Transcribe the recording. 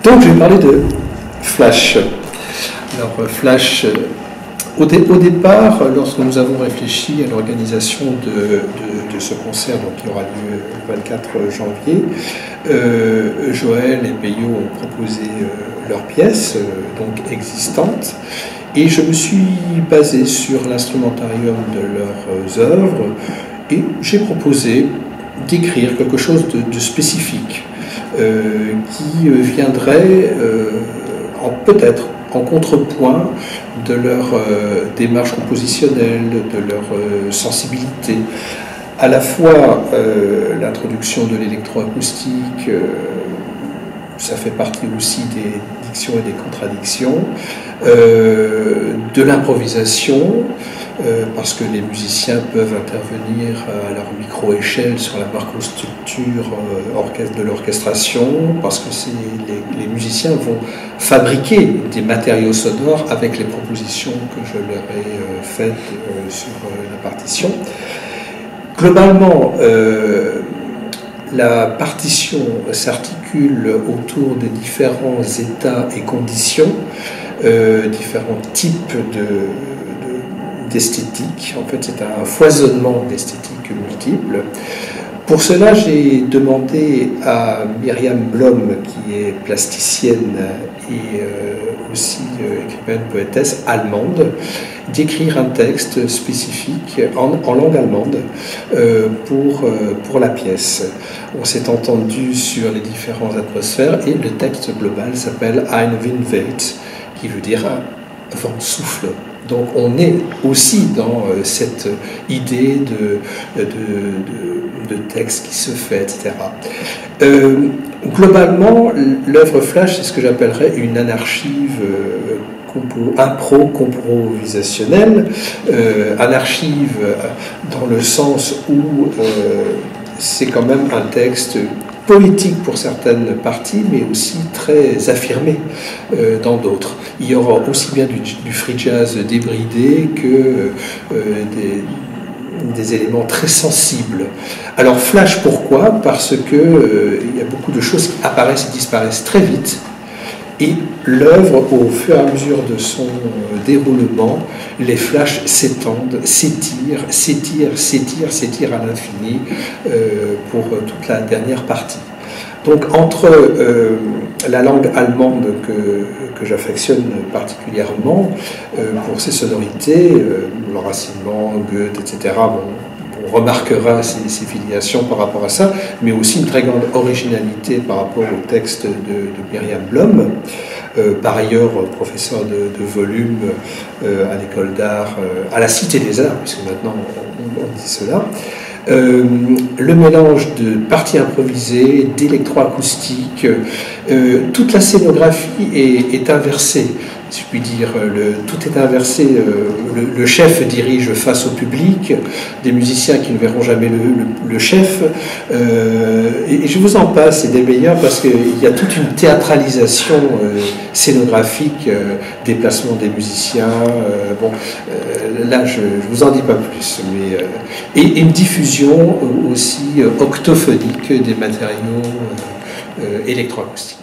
Donc je vais parler de Flash. Alors Flash, au départ, lorsque nous avons réfléchi à l'organisation de ce concert, donc qui aura lieu le 24 janvier, Joël et Peyo ont proposé leur pièce, donc existante, et je me suis basé sur l'instrumentarium de leurs œuvres, et j'ai proposé d'écrire quelque chose de spécifique, qui viendrait peut-être en contrepoint de leur démarche compositionnelle, de leur sensibilité. À la fois l'introduction de l'électroacoustique, ça fait partie aussi des dictions et des contradictions, de l'improvisation, parce que les musiciens peuvent intervenir à leur micro-échelle sur la macrostructure de l'orchestration, parce que les musiciens vont fabriquer des matériaux sonores avec les propositions que je leur ai faites sur la partition. Globalement, la partition s'articule autour des différents états et conditions, différents types d'esthétique. En fait, c'est un foisonnement d'esthétiques multiples. Pour cela, j'ai demandé à Myriam Blom, qui est plasticienne et aussi écrivaine poétesse allemande, d'écrire un texte spécifique en langue allemande pour la pièce. On s'est entendu sur les différentes atmosphères et le texte global s'appelle Ein Windwelt, qui veut dire un vent souffle. Donc on est aussi dans cette idée de texte qui se fait, etc. Globalement, l'œuvre Flash, c'est ce que j'appellerais une anarchive impro-comprovisationnelle, anarchive dans le sens où c'est quand même un texte poétique pour certaines parties, mais aussi très affirmé dans d'autres. Il y aura aussi bien du free jazz débridé que des éléments très sensibles. Alors Flash, pourquoi? Parce que il y a beaucoup de choses qui apparaissent et disparaissent très vite, et l'œuvre, au fur et à mesure de son déroulement, les flashs s'étendent, s'étirent à l'infini pour toute la dernière partie. Donc entre la langue allemande que j'affectionne particulièrement pour ses sonorités, l'enracinement, Goethe, etc., on remarquera ses filiations par rapport à ça, mais aussi une très grande originalité par rapport au texte de Myriam Blom, par ailleurs professeur de volume à l'école d'art, à la Cité des Arts, puisque maintenant on dit cela. Le mélange de parties improvisées, d'électroacoustique, toute la scénographie est inversée, si je puis dire, tout est inversé, le chef dirige face au public, des musiciens qui ne verront jamais le chef, et je vous en passe, c'est des meilleurs parce qu'il y a toute une théâtralisation scénographique, déplacement des musiciens, là je vous en dis pas plus, mais, et une diffusion aussi octophonique des matériaux électroacoustiques.